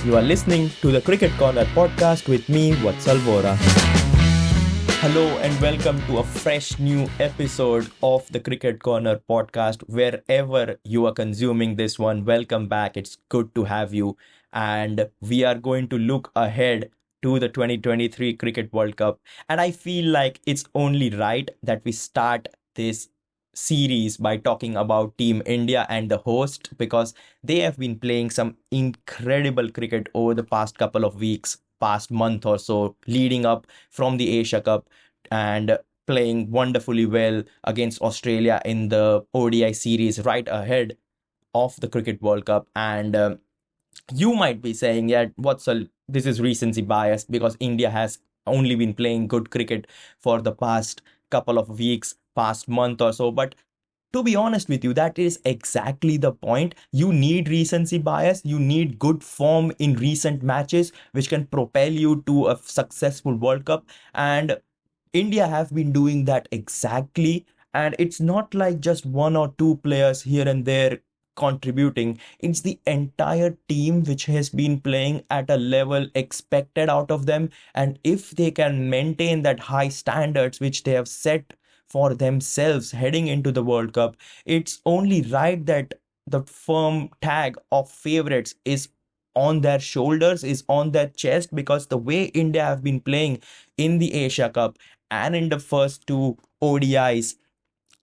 You are listening to the Cricket Corner podcast with me, Vatsal Vora. Hello and welcome to a fresh new episode of the Cricket Corner podcast. Wherever you are consuming this one, welcome back. It's good to have you. And we are going to look ahead to the 2023 Cricket World Cup. And I feel like it's only right that we start this series by talking about Team India and the host because they have been playing some incredible cricket over the past couple of weeks, past month or so, leading up from the Asia Cup and playing wonderfully well against Australia in the ODI series right ahead of the Cricket World Cup. And you might be saying, yeah, this is recency bias because India has only been playing good cricket for the past couple of weeks, past month or so. But to be honest with you, that is exactly the point. You need recency bias. You need good form in recent matches, which can propel you to a successful World Cup. And India have been doing that exactly. And it's not like just one or two players here and there contributing. It's the entire team which has been playing at a level expected out of them. And if they can maintain that high standards which they have set for themselves heading into the World Cup, it's only right that the firm tag of favorites is on their shoulders, is on their chest, because the way India have been playing in the Asia Cup and in the first two ODIs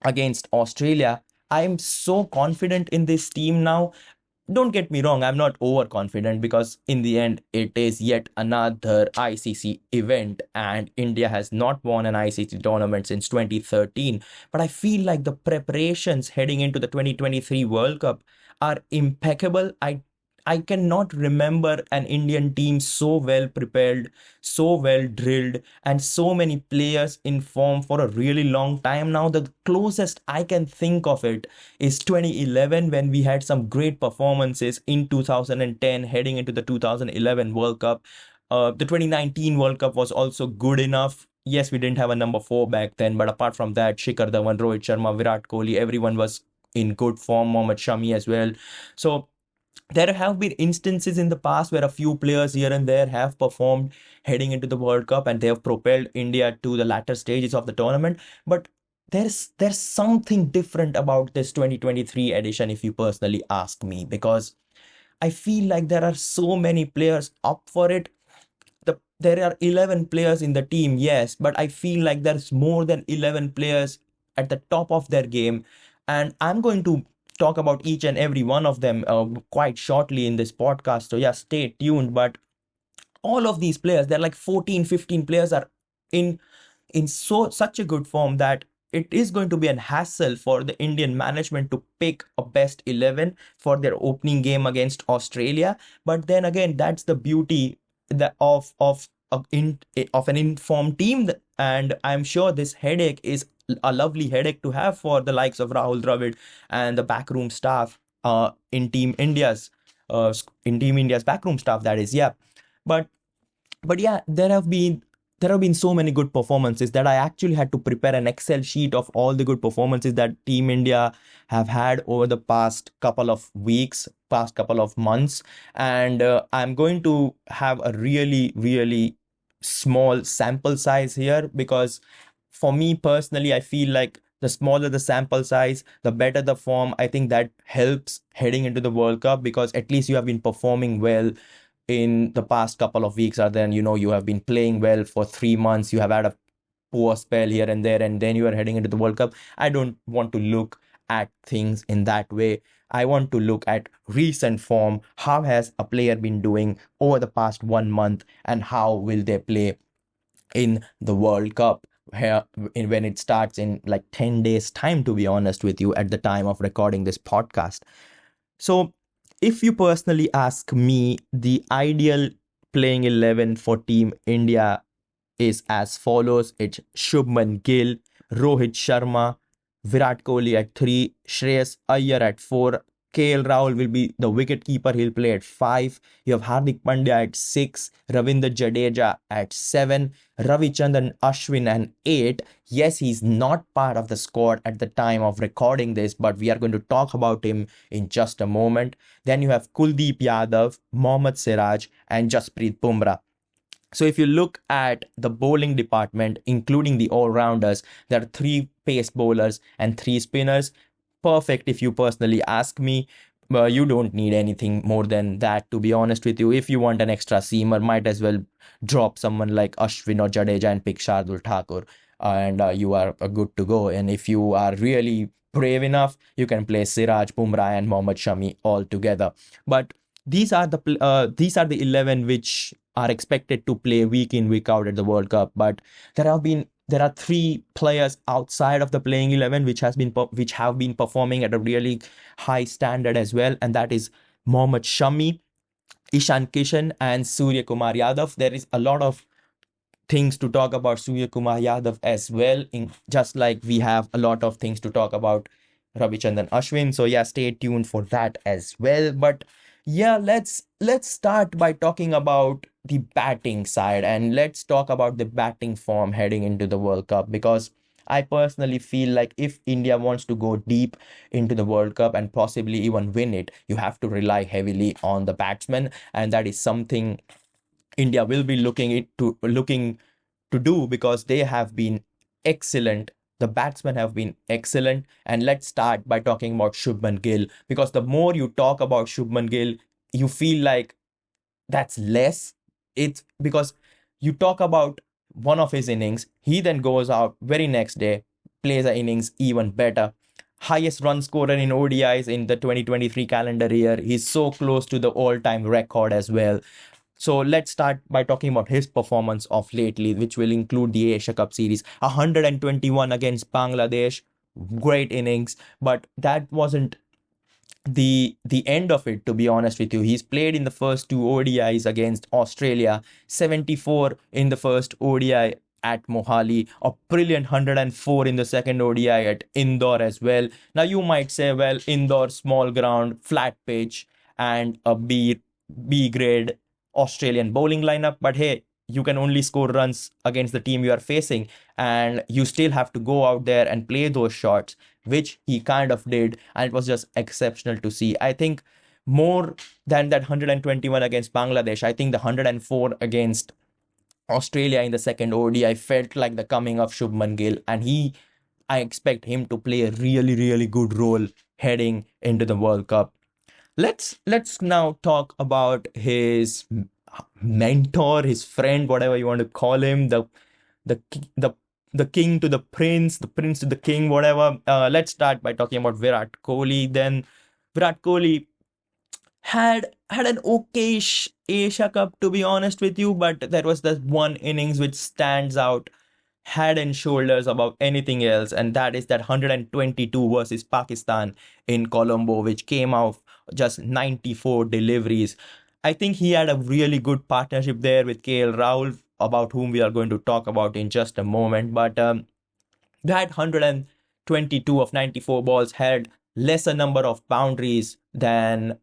against Australia, I'm so confident in this team now. Don't get me wrong, I'm not overconfident because in the end it is yet another ICC event and India has not won an ICC tournament since 2013. But I feel like the preparations heading into the 2023 World Cup are impeccable. I cannot remember an Indian team so well prepared, so well drilled, and so many players in form for a really long time now. The closest I can think of it is 2011 when we had some great performances in 2010 heading into the 2011 World Cup. The 2019 World Cup was also good enough. Yes, we didn't have a number four back then, but apart from that, Shikhar Dhawan, Rohit Sharma, Virat Kohli, everyone was in good form, Mohammed Shami as well. So there have been instances in the past where a few players here and there have performed heading into the World Cup and they have propelled India to the latter stages of the tournament. But there's something different about this 2023 edition, if you personally ask me, because I feel like there are so many players up for it. There are 11 players in the team, yes, but I feel like there's more than 11 players at the top of their game. And I'm going to talk about each and every one of them quite shortly in this podcast. So, yeah, stay tuned. But all of these players, they're like 14, 15 players are in such a good form that it is going to be an hassle for the Indian management to pick a best 11 for their opening game against Australia. But then again, that's the beauty of an informed team, and I'm sure this headache is a lovely headache to have for the likes of Rahul Dravid and the backroom staff in Team India's backroom staff, that is. Yeah, but yeah, there have been so many good performances that I actually had to prepare an Excel sheet of all the good performances that Team India have had over the past couple of weeks, past couple of months. And I'm going to have a really, really small sample size here because for me personally, I feel like the smaller the sample size, the better the form. I think that helps heading into the World Cup because at least you have been performing well in the past couple of weeks, or then you have been playing well for 3 months, you have had a poor spell here and there, and then you are heading into the World Cup. I don't want to look at things in that way. I want to look at recent form. How has a player been doing over the past 1 month, and how will they play in the World Cup when it starts in like 10 days time, to be honest with you, at the time of recording this podcast. So, if you personally ask me, the ideal playing 11 for Team India is as follows. It's Shubman Gill, Rohit Sharma, Virat Kohli at 3, Shreyas Iyer at 4, KL Rahul will be the wicket keeper. He'll play at 5. You have Hardik Pandya at 6. Ravindra Jadeja at 7. Ravichandran Ashwin at 8. Yes, he's not part of the squad at the time of recording this, but we are going to talk about him in just a moment. Then you have Kuldeep Yadav, Mohammed Siraj, and Jasprit Bumrah. So if you look at the bowling department, including the all-rounders, there are three pace bowlers and three spinners. Perfect if you personally ask me. You don't need anything more than that, to be honest with you. If you want an extra seamer, might as well drop someone like Ashwin or Jadeja and pick Shardul Thakur, and you are good to go. And if you are really brave enough, you can play Siraj, Bumrah, and Mohammad Shami all together. But these are the 11 which are expected to play week in week out at the World Cup. But there are three players outside of the playing 11 which have been performing at a really high standard as well, and that is Mohammad Shami, Ishan Kishan, and Surya Kumar Yadav. There is a lot of things to talk about Surya Kumar Yadav as well, just like we have a lot of things to talk about Ravichandran Ashwin. So yeah, stay tuned for that as well. But yeah, let's start by talking about the batting side, and let's talk about the batting form heading into the World Cup, because I personally feel like if India wants to go deep into the World Cup and possibly even win it, you have to rely heavily on the batsmen, and that is something India will be looking to do, because they have been excellent. The batsmen have been excellent. And let's start by talking about Shubman Gill, because the more you talk about Shubman Gill, you feel like that's less. It's because you talk about one of his innings, he then goes out very next day, plays the innings even better. Highest run scorer in ODIs in the 2023 calendar year. He's so close to the all-time record as well. So let's start by talking about his performance of lately, which will include the Asia Cup series. 121 against Bangladesh, great innings, but that wasn't the end of it, to be honest with you. He's played in the first two ODIs against Australia, 74 in the first ODI at Mohali, a brilliant 104 in the second ODI at Indore as well. Now you might say, well, Indore, small ground, flat pitch, and a B grade Australian bowling lineup, but hey, you can only score runs against the team you are facing, and you still have to go out there and play those shots, which he kind of did, and it was just exceptional to see. I think more than that 121 against Bangladesh, I think the 104 against Australia in the second ODI felt like the coming of Shubman Gill, and I expect him to play a really, really good role heading into the World Cup. Let's now talk about his mentor, his friend, whatever you want to call him, the the the king to the prince, the prince to the king, whatever. Let's start by talking about Virat Kohli. Then Virat Kohli had an okayish Asia Cup, to be honest with you, but there was that one innings which stands out head and shoulders above anything else, and that is that 122 versus Pakistan in Colombo, which came out just 94 deliveries. I think he had a really good partnership there with KL Rahul, about whom we are going to talk about in just a moment. But that 122 of 94 balls had lesser number of boundaries than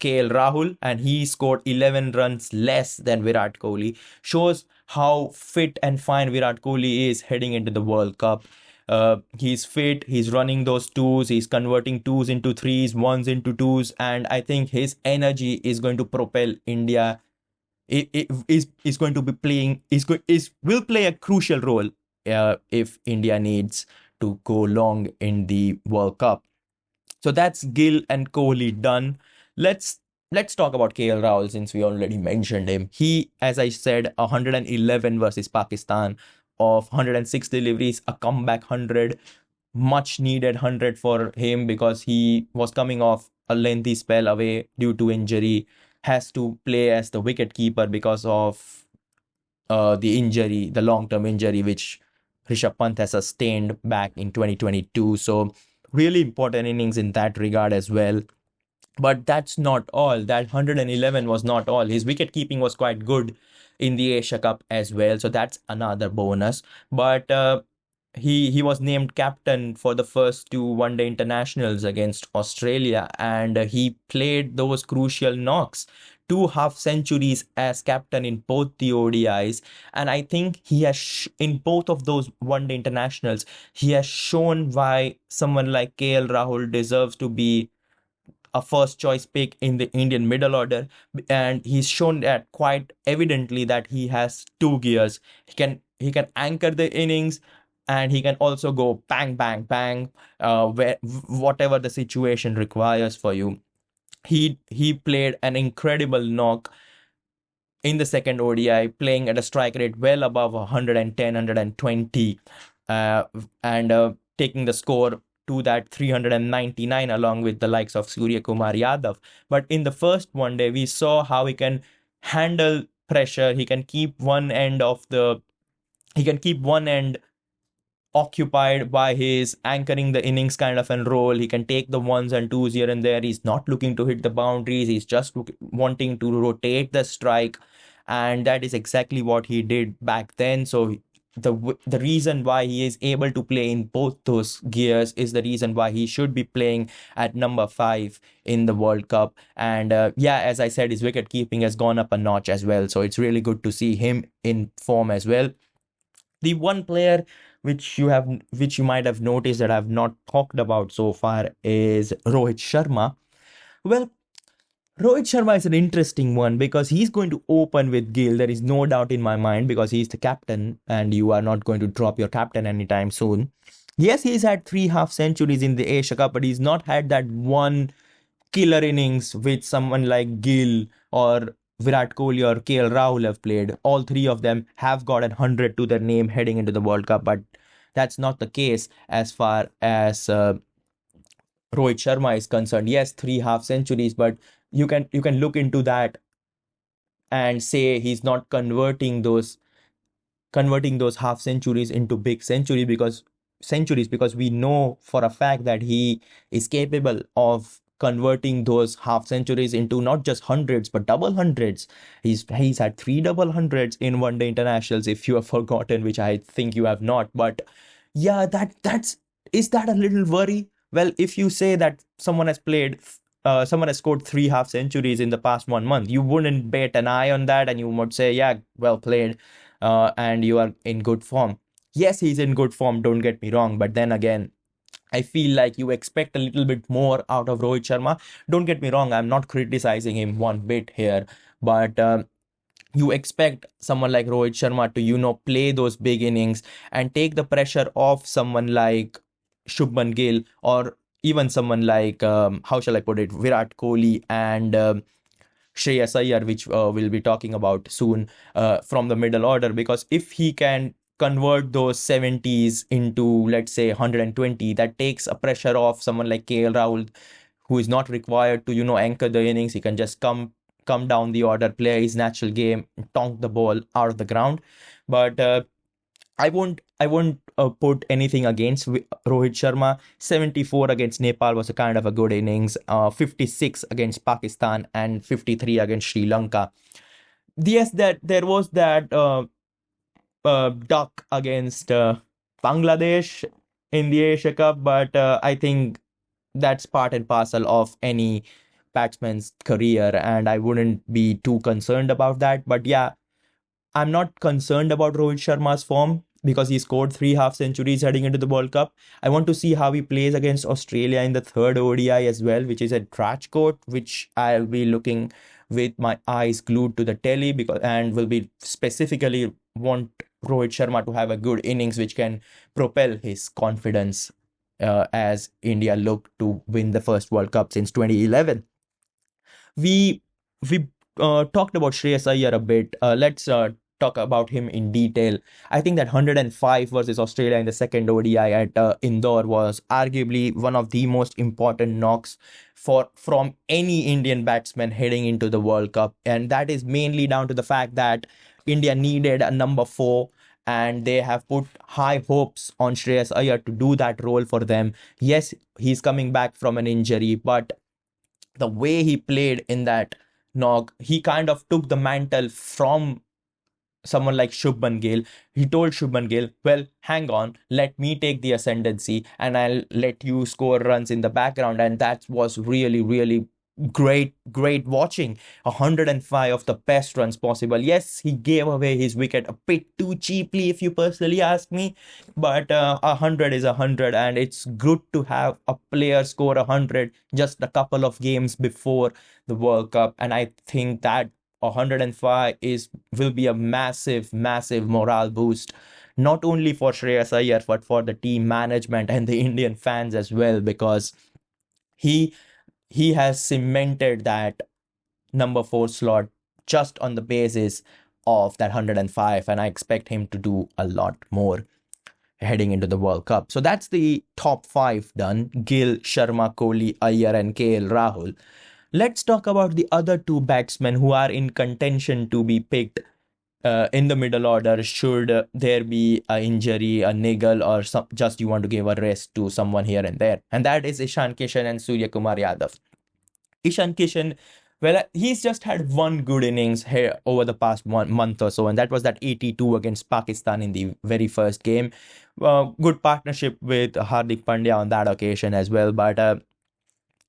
KL Rahul, and he scored 11 runs less than Virat Kohli. Shows how fit and fine Virat Kohli is heading into the World Cup. He's fit, he's running those twos, he's converting twos into threes, ones into twos, and I think his energy is going to propel India. It is going to be playing, is will play a crucial role if India needs to go long in the World Cup. So that's Gill and Kohli done. Let's let's talk about KL Rahul, since we already mentioned him. He, as I said, 111 versus Pakistan of 106 deliveries, a comeback 100, much needed 100 for him, because he was coming off a lengthy spell away due to injury. Has to play as the wicket keeper because of the injury, the long-term injury which Rishabh Pant has sustained back in 2022. So really important innings in that regard as well. But that's not all. That 111 was not all. His wicket keeping was quite good in the Asia Cup as well. So that's another bonus. But he was named captain for the first two one day internationals against Australia, and he played those crucial knocks, two half centuries as captain in both the ODIs. And I think he has in both of those one day internationals, he has shown why someone like KL Rahul deserves to be a first choice pick in the Indian middle order. And he's shown that quite evidently that he has two gears. He can anchor the innings, and he can also go bang bang bang, whatever the situation requires for you. He played an incredible knock in the second ODI, playing at a strike rate well above 110, 120, uh, and taking the score to that 399 along with the likes of Surya, Kumar, Yadav. But in the first one day, we saw how he can handle pressure. He can keep one end occupied by his anchoring the innings kind of a role. He can take the ones and twos here and there. He's not looking to hit the boundaries. He's just wanting to rotate the strike, and that is exactly what he did back then. So the reason why he is able to play in both those gears is the reason why he should be playing at number 5 in the World Cup. And yeah, as I said, his wicket keeping has gone up a notch as well. So it's really good to see him in form as well. The one player which you might have noticed that I've not talked about so far is Rohit Sharma. Well, Rohit Sharma is an interesting one because he's going to open with Gill. There is no doubt in my mind because he's the captain and you are not going to drop your captain anytime soon. Yes, he's had three half centuries in the Asia Cup, but he's not had that one killer innings which someone like Gill or Virat Kohli or KL Rahul have played. All three of them have got 100 to their name heading into the World Cup, but that's not the case as far as Rohit Sharma is concerned. Yes, three half centuries, but you can look into that and say he's not converting those half centuries into big centuries because we know for a fact that he is capable of converting those half centuries into not just hundreds but double hundreds. He's had three double hundreds in one day internationals, if you have forgotten, which I think you have not. But yeah, that's is that a little worry? Well, if you say that someone has scored three half centuries in the past 1 month, you wouldn't bet an eye on that, and you would say, yeah, well played, and you are in good form. Yes, he's in good form, don't get me wrong, but then again, I feel like you expect a little bit more out of Rohit Sharma. Don't get me wrong, I'm not criticizing him one bit here, but you expect someone like Rohit Sharma to, play those big innings and take the pressure off someone like Shubman Gill, or even someone like, how shall I put it, Virat Kohli and Shreyas Iyer, which we'll be talking about soon, from the middle order. Because if he can convert those 70s into, let's say, 120, that takes a pressure off someone like KL Rahul, who is not required to, anchor the innings. He can just come down the order, play his natural game, tonk the ball out of the ground. But I won't put anything against Rohit Sharma. 74 against Nepal was a kind of a good innings. 56 against Pakistan and 53 against Sri Lanka. Yes, that there was that duck against Bangladesh in the Asia Cup, but I think that's part and parcel of any batsman's career, and I wouldn't be too concerned about that. But yeah, I'm not concerned about Rohit Sharma's form because he scored three half centuries heading into the World Cup. I want to see how he plays against Australia in the third ODI as well, which is at Rajkot, which I'll be looking with my eyes glued to the telly, because and will be specifically want Rohit Sharma to have a good innings which can propel his confidence as India look to win the first World Cup since 2011. We we talked about Shreyas Iyer a bit. Let's talk about him in detail. I think that 105 versus Australia in the second ODI at Indore was arguably one of the most important knocks from any Indian batsman heading into the World Cup, and that is mainly down to the fact that India needed a number 4. And they have put high hopes on Shreyas Iyer to do that role for them. Yes, he's coming back from an injury, but the way he played in that knock, he kind of took the mantle from someone like Shubman Gill. He told Shubman Gill, well, hang on, let me take the ascendancy and I'll let you score runs in the background. And that was really, really great watching. 105 of the best runs possible. Yes, he gave away his wicket a bit too cheaply, if you personally ask me, but 100 is 100, and it's good to have a player score 100 just a couple of games before the World Cup. And I think that 105 is will be a massive morale boost, not only for Shreyas Iyer but for the team management and the Indian fans as well, because he he has cemented that number 4 slot just on the basis of that 105, and I expect him to do a lot more heading into the World Cup. So that's the top 5 done: Gill, Sharma, Kohli, Iyer and KL Rahul. Let's talk about the other two batsmen who are in contention to be picked in the middle order should there be a injury, a niggle, or just you want to give a rest to someone here and there. And that is Ishan Kishan and Surya Kumar Yadav. Ishan Kishan, well, he's just had one good innings here over the past 1 month or so, and that was that 82 against Pakistan in the very first game. Good partnership with Hardik Pandya on that occasion as well, but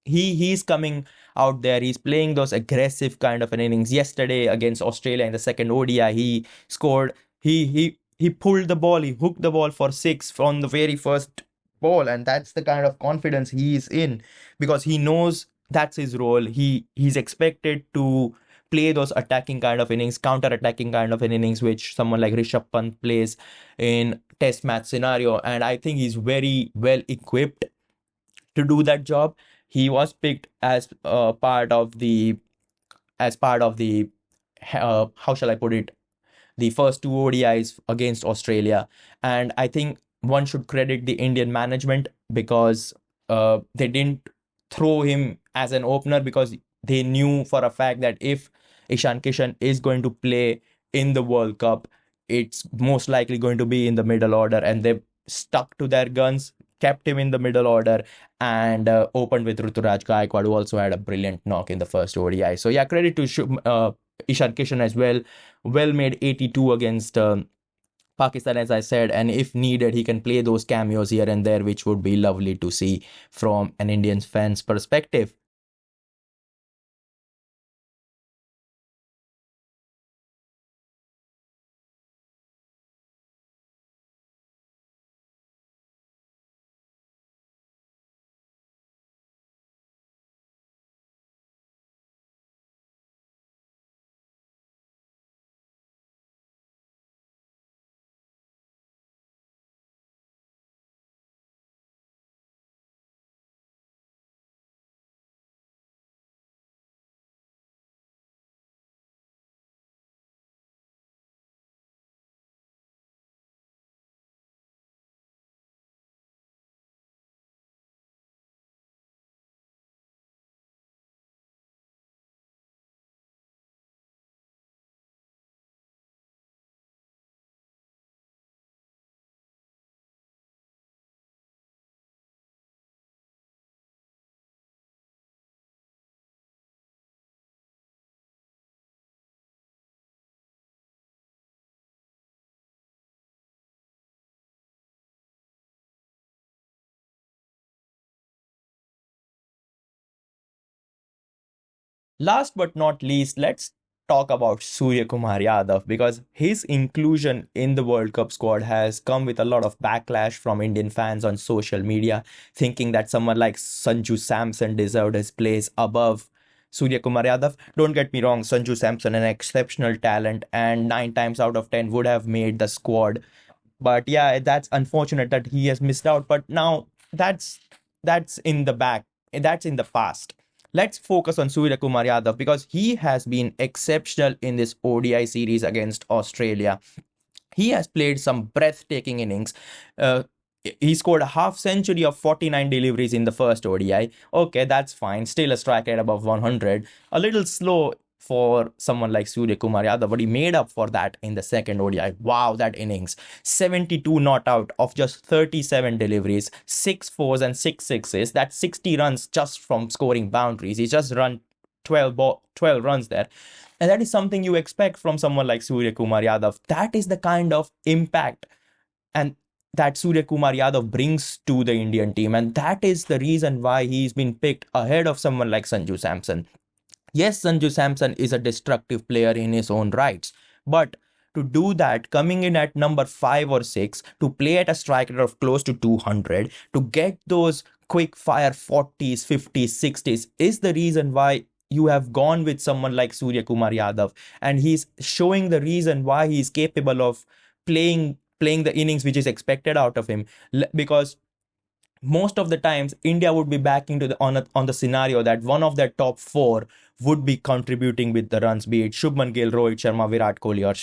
he's coming out there. He's playing those aggressive kind of an innings. Yesterday against Australia in the second ODI, he scored. He pulled the ball. He hooked the ball for six from the very first ball, and that's the kind of confidence he's in, because he knows that's his role. He's expected to play those attacking kind of innings, counter attacking kind of an innings, which someone like Rishabh Pant plays in test match scenario. And I think he's very well equipped to do that job. He was picked as part of the how shall I put it, the first two ODIs against Australia. And I think one should credit the Indian management, because they didn't throw him as an opener, because they knew for a fact that if Ishan Kishan is going to play in the World Cup, it's most likely going to be in the middle order. And they stuck to their guns, kept him in the middle order, and opened with Ruturaj Gaikwad, who also had a brilliant knock in the first ODI. So yeah, credit to Ishan Kishan as well. Well made 82 against Pakistan, as I said, and if needed, he can play those cameos here and there, which would be lovely to see from an Indian fan's perspective. Last but not least, let's talk about Surya Kumar Yadav, because his inclusion in the World Cup squad has come with a lot of backlash from Indian fans on social media, thinking that someone like Sanju Samson deserved his place above Surya Kumar Yadav. Don't get me wrong, Sanju Samson, an exceptional talent, and 9 times out of 10 would have made the squad. But yeah, that's unfortunate that he has missed out. But now that's in the back. That's in the past. Let's focus on Surya Kumar Yadav, because he has been exceptional in this ODI series against Australia. He has played some breathtaking innings. Uh, he scored a half century of 49 deliveries in the first ODI. Okay, that's fine. Still a strike rate above 100. A little slow for someone like Surya Kumar Yadav, but he made up for that in the second ODI. Wow, that innings. 72 not out of just 37 deliveries, 6 fours and 6 sixes. That's 60 runs just from scoring boundaries. He just run 12 runs there. And that is something you expect from someone like Surya Kumar Yadav. That is the kind of impact and that Surya Kumar Yadav brings to the Indian team. And that is the reason why he's been picked ahead of someone like Sanju Samson. Yes, Sanju Samson is a destructive player in his own rights, but to do that, coming in at number 5 or 6, to play at a strike rate of close to 200, to get those quick fire 40s, 50s, 60s is the reason why you have gone with someone like Surya Kumar Yadav, and he's showing the reason why he's capable of playing the innings which is expected out of him. Because most of the times India would be back into on the scenario that one of their top four would be contributing with the runs, be it Shubman Gill, Rohit Sharma, Virat Kohli, or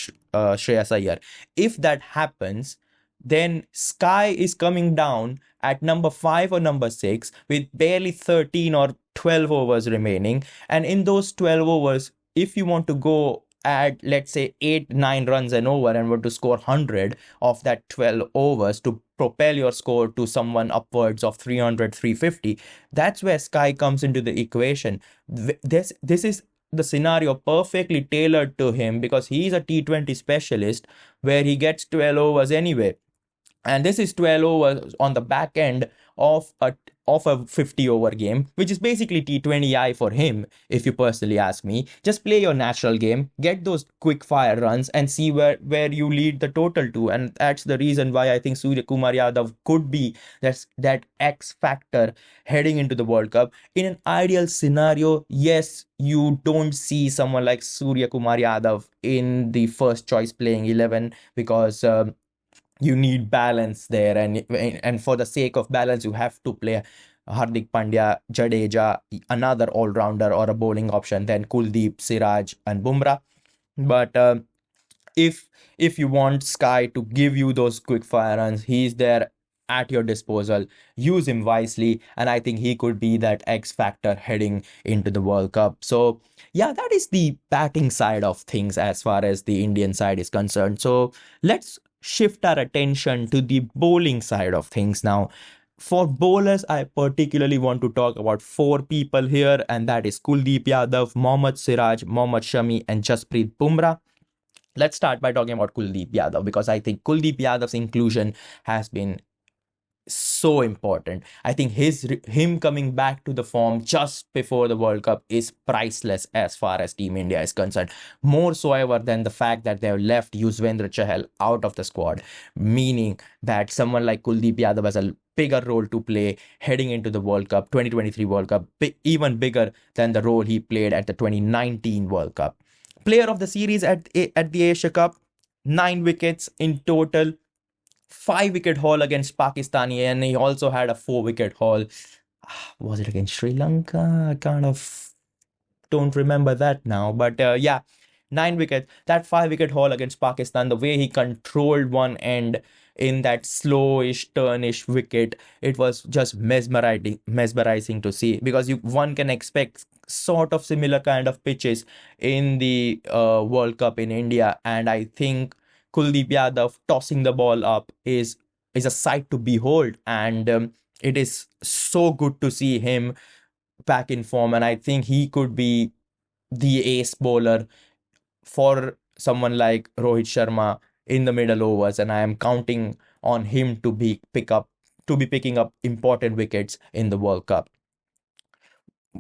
Shreyas Iyer. If that happens, then Sky is coming down at number 5 or number 6 with barely 13 or 12 overs remaining. And in those 12 overs, if you want to go add, let's say, 8, 9 runs an over and were to score 100 of that 12 overs to propel your score to someone upwards of 300, 350, that's where Sky comes into the equation. This is the scenario perfectly tailored to him because he's a T20 specialist where he gets 12 overs anyway. And this is 12 overs on the back end of a 50 over game, which is basically T20I for him, if you personally ask me. Just play your natural game, get those quick fire runs, and see where you lead the total to. And that's the reason why I think Surya Kumar Yadav could be that X factor heading into the World Cup. In an ideal scenario, yes, you don't see someone like Surya Kumar Yadav in the first choice playing 11 because you need balance there, and for the sake of balance you have to play Hardik Pandya, Jadeja, another all-rounder or a bowling option, then Kuldeep, Siraj and Bumrah. But if you want Sky to give you those quick fire runs, he's there at your disposal. Use him wisely, and I think he could be that X factor heading into the World Cup. So yeah, that is the batting side of things as far as the Indian side is concerned. So let's shift our attention to the bowling side of things now. For bowlers, I particularly want to talk about four people here, and that is Kuldeep Yadav, Mohammed Siraj, Mohammad Shami, and Jasprit Bumrah. Let's start by talking about Kuldeep Yadav because I think Kuldeep Yadav's inclusion has been so important. I think him coming back to the form just before the World Cup is priceless as far as Team India is concerned. More so ever than the fact that they have left Yuzvendra Chahal out of the squad, meaning that someone like Kuldeep Yadav has a bigger role to play heading into the World Cup, 2023 World Cup, even bigger than the role he played at the 2019 World Cup. Player of the series at the Asia Cup, 9 wickets in total, 5 wicket haul against Pakistani, and he also had a 4 wicket haul. Was it against Sri Lanka? I kind of don't remember that now, but yeah, 9 wickets. That 5 wicket haul against Pakistan, the way he controlled one end in that slowish, turnish wicket, it was just mesmerizing to see because one can expect sort of similar kind of pitches in the World Cup in India, and I think Kuldeep Yadav tossing the ball up is a sight to behold, and it is so good to see him back in form. And I think he could be the ace bowler for someone like Rohit Sharma in the middle overs, and I am counting on him to be picking up important wickets in the World Cup.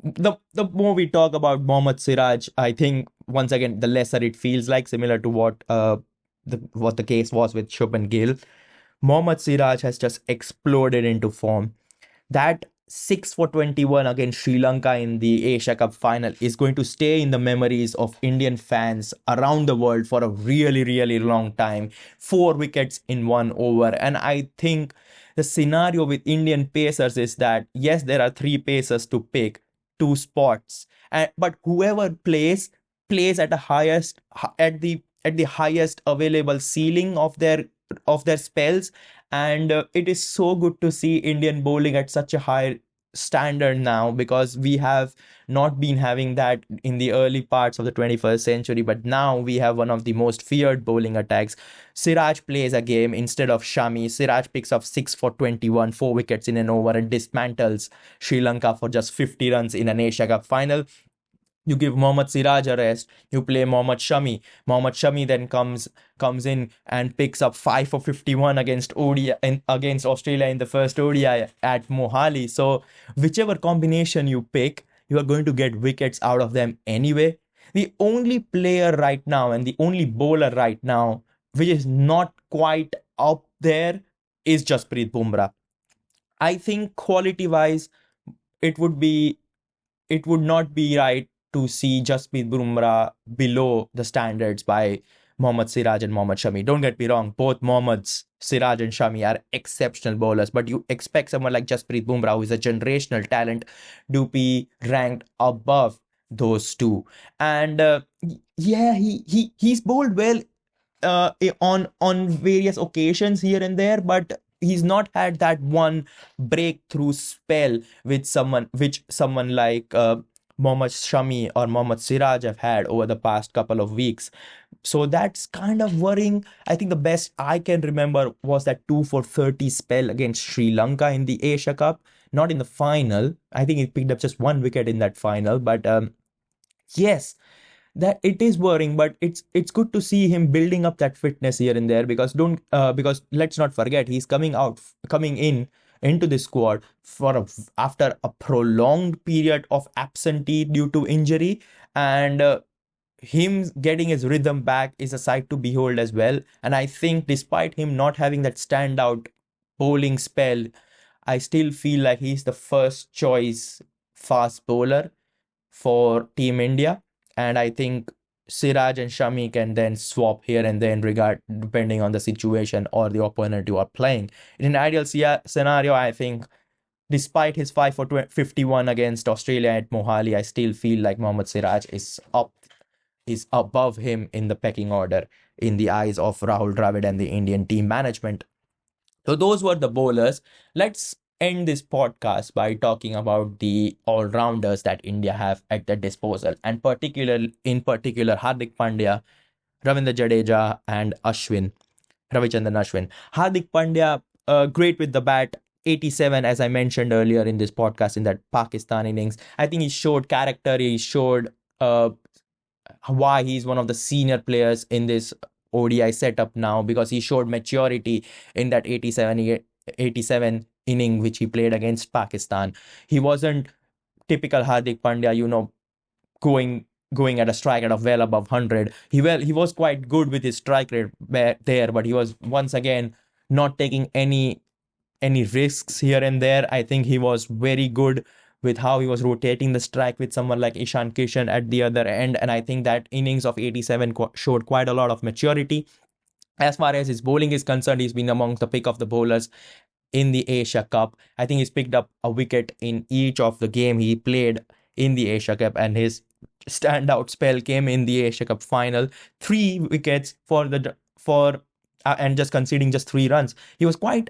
The more we talk about Mohammad Siraj, I think once again the lesser it feels like, similar to what the case was with Shubman Gill. Mohammad Siraj has just exploded into form. That 6 for 21 against Sri Lanka in the Asia Cup final is going to stay in the memories of Indian fans around the world for a really, really long time. 4 wickets in 1 over. And I think the scenario with Indian pacers is that, yes, there are 3 pacers to pick, 2 spots. But whoever plays at the highest available ceiling of their spells, and it is so good to see Indian bowling at such a high standard now because we have not been having that in the early parts of the 21st century, but now we have one of the most feared bowling attacks. Siraj plays a game instead of Shami. Siraj picks up 6 for 21, 4 wickets in an over, and dismantles Sri Lanka for just 50 runs in an Asia Cup final. You give Mohammed Siraj a rest. You play Mohammed Shami. Mohammed Shami then comes in and picks up 5 for 51 against against Australia in the first ODI at Mohali. So whichever combination you pick, you are going to get wickets out of them anyway. The only player right now and the only bowler right now which is not quite up there is Jasprit Bumrah. I think quality wise, it would be it would not be right to see Jasprit Bumrah below the standards by Mohammad Siraj and Mohammad Shami. Don't get me wrong, both Mohammads Siraj and Shami are exceptional bowlers, but you expect someone like Jasprit Bumrah, who is a generational talent, to be ranked above those two. And yeah, he's bowled well on various occasions here and there, but he's not had that one breakthrough spell which someone like Mohammad Shami or Mohammad Siraj have had over the past couple of weeks. So that's kind of worrying. I think the best I can remember was that 2 for 30 spell against Sri Lanka in the Asia Cup, not in the final. I think he picked up just one wicket in that final, but yes, that it is worrying, but it's good to see him building up that fitness here and there, because don't because let's not forget, he's coming in into the squad after a prolonged period of absentee due to injury. And him getting his rhythm back is a sight to behold as well. And I think despite him not having that standout bowling spell, I still feel like he's the first choice fast bowler for Team India. And I think Siraj and Shami can then swap here and there in regard depending on the situation or the opponent you are playing. In an ideal scenario, I think despite his 5 for 51 against Australia at Mohali, I still feel like Mohammad Siraj is above him in the pecking order in the eyes of Rahul Dravid and the Indian team management. So those were the bowlers. Let's end this podcast by talking about the all-rounders that India have at their disposal, and in particular Hardik Pandya, Ravindra Jadeja, and Ravichandran Ashwin. Hardik Pandya, great with the bat. 87, as I mentioned earlier in this podcast, in that Pakistan innings. I think he showed character. He showed why he's one of the senior players in this ODI setup now, because he showed maturity in that 87 inning which he played against Pakistan. He wasn't typical Hardik Pandya, going going at a strike rate of well above 100. He was quite good with his strike rate there, but he was once again not taking any risks here and there. I think he was very good with how he was rotating the strike with someone like Ishan Kishan at the other end. And I think that innings of 87 showed quite a lot of maturity. As far as his bowling is concerned, he's been amongst the pick of the bowlers in the Asia Cup. I think he's picked up a wicket in each of the game he played in the Asia Cup, and his standout spell came in the Asia Cup final. 3 wickets for and just conceding just 3 runs. I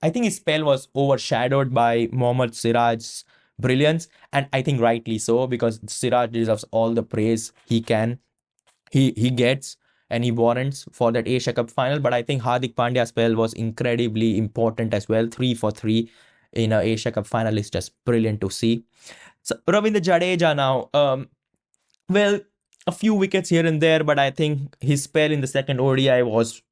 think his spell was overshadowed by Mohammad Siraj's brilliance, and I think rightly so, because Siraj deserves all the praise he gets and he warrants for that Asia Cup final. But I think Hardik Pandya's spell was incredibly important as well. 3 for 3 in a Asia Cup final is just brilliant to see. So Ravindra Jadeja now, well, a few wickets here and there, but I think his spell in the second ODI was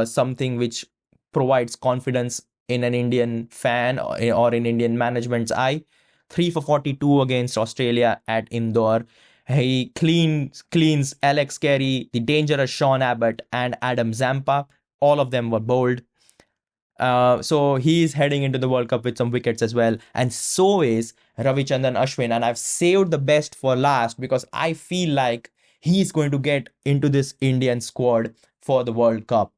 something which provides confidence in an Indian fan or in Indian management's eye. 3 for 42 against Australia at Indore. He cleans Alex Carey, the dangerous Sean Abbott, and Adam Zampa. All of them were bowled. So he's heading into the World Cup with some wickets as well. And so is Ravichandran Ashwin. And I've saved the best for last because I feel like he's going to get into this Indian squad for the World Cup.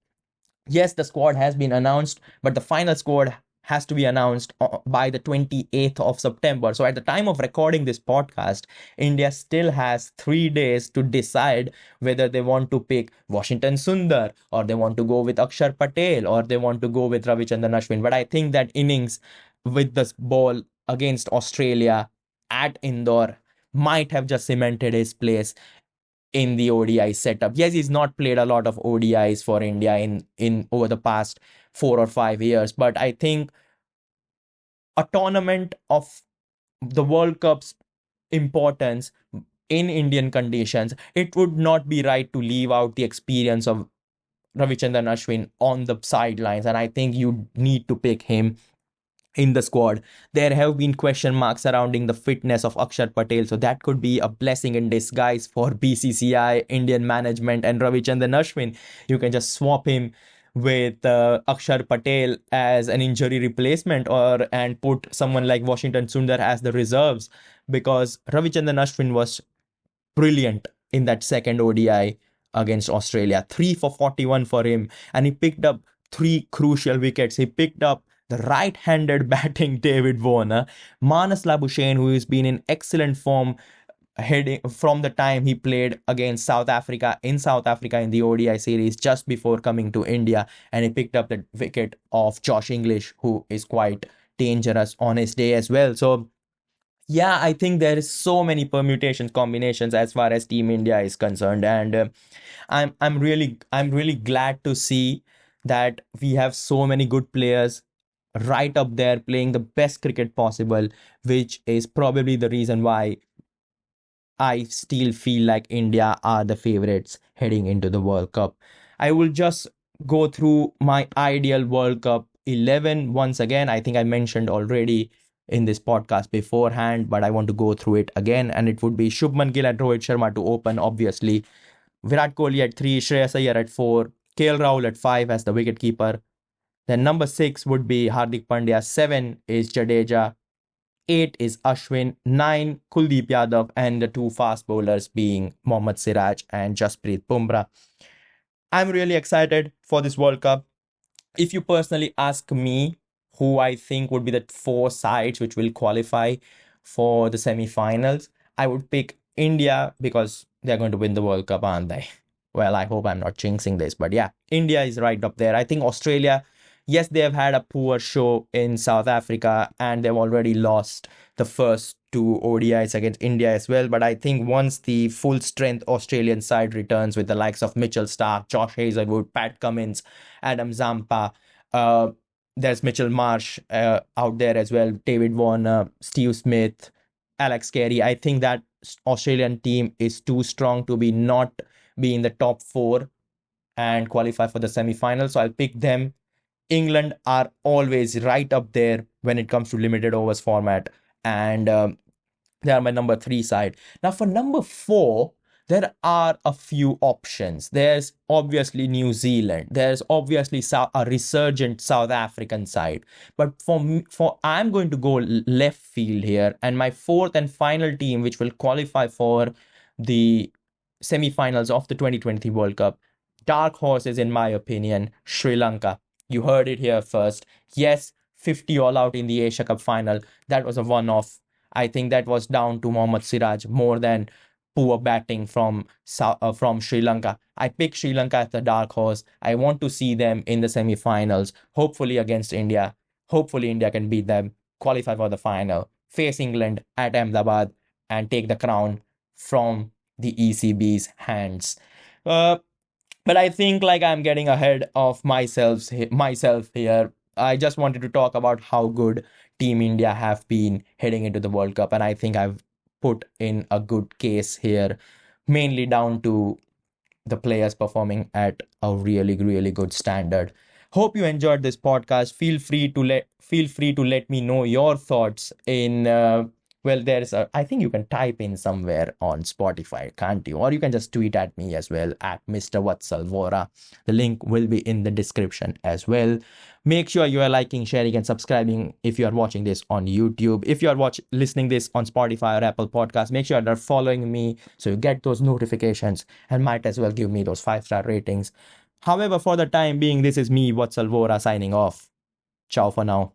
Yes, the squad has been announced, but the final squad has to be announced by the 28th of September. So at the time of recording this podcast, India still has 3 days to decide whether they want to pick Washington Sundar, or they want to go with Akshar Patel, or they want to go with Ravichandran Ashwin. But I think that innings with this ball against Australia at Indore might have just cemented his place in the ODI setup. Yes, he's not played a lot of ODIs for India in over the past 4 or 5 years, but I think a tournament of the World Cup's importance in Indian conditions, it would not be right to leave out the experience of Ravichandran Ashwin on the sidelines. And I think you need to pick him in the squad. There have been question marks surrounding the fitness of Akshar Patel, so that could be a blessing in disguise for BCCI, Indian management, and Ravichandran Ashwin. You can just swap him with Akshar Patel as an injury replacement, or and put someone like Washington Sundar as the reserves, because Ravichandran Ashwin was brilliant in that second ODI against Australia. 3 for 41 for him, and he picked up three crucial wickets. He picked up the right-handed batting David Warner, Manas Labuschagne, who has been in excellent form heading from the time he played against South Africa in the ODI series just before coming to India, and he picked up the wicket of Josh English, who is quite dangerous on his day as well. So yeah, I think there is so many permutations, combinations as far as Team India is concerned, and I'm really glad to see that we have so many good players right up there playing the best cricket possible, which is probably the reason why I still feel like India are the favorites heading into the World Cup. I will just go through my ideal World Cup 11 once again. I think I mentioned already in this podcast beforehand, but I want to go through it again. And it would be Shubman Gill and Rohit Sharma to open, obviously. Virat Kohli at 3, Shreyas Iyer at 4, KL Rahul at 5 as the wicketkeeper. Then number 6 would be Hardik Pandya, 7 is Jadeja, 8 is Ashwin, 9 Kuldeep Yadav, and the two fast bowlers being Mohammed Siraj and Jasprit Bumrah. I'm really excited for this World Cup. If you personally ask me who I think would be the four sides which will qualify for the semi-finals, I would pick India because they're going to win the World Cup, aren't they? Well, I hope I'm not jinxing this, but yeah, India is right up there. I think Australia, yes, they have had a poor show in South Africa and they've already lost the first two ODIs against India as well. But I think once the full strength Australian side returns with the likes of Mitchell Starc, Josh Hazlewood, Pat Cummins, Adam Zampa, uh, there's Mitchell Marsh out there as well, David Warner, Steve Smith, Alex Carey. I think that Australian team is too strong to not be in the top four and qualify for the semi-final. So I'll pick them. England are always right up there when it comes to limited overs format, and they are my number 3 side. Now for number 4, there are a few options. There's obviously New Zealand. There's obviously a resurgent South African side. But I'm going to go left field here, and my fourth and final team, which will qualify for the semi-finals of the 2020 World Cup, dark horses in my opinion, Sri Lanka. You heard it here first. Yes, 50 all out in the Asia Cup final. That was a one-off. I think that was down to Mohammed Siraj more than poor batting from Sri Lanka. I pick Sri Lanka as the dark horse. I want to see them in the semi-finals, hopefully against India. Hopefully India can beat them, qualify for the final, face England at Ahmedabad, and take the crown from the ECB's hands. Uh, but I think like I'm getting ahead of myself here. I just wanted to talk about how good Team India have been heading into the World Cup, and I think I've put in a good case here, mainly down to the players performing at a really, really good standard. Hope you enjoyed this podcast. Feel free to let me know your thoughts in well, I think you can type in somewhere on Spotify, can't you? Or you can just tweet at me as well at Mr. Vatsal Vora. The link will be in the description as well. Make sure you are liking, sharing, and subscribing if you are watching this on YouTube. If you are listening this on Spotify or Apple Podcasts, make sure you're following me so you get those notifications, and might as well give me those 5-star ratings. However, for the time being, this is me, Vatsal Vora, signing off. Ciao for now.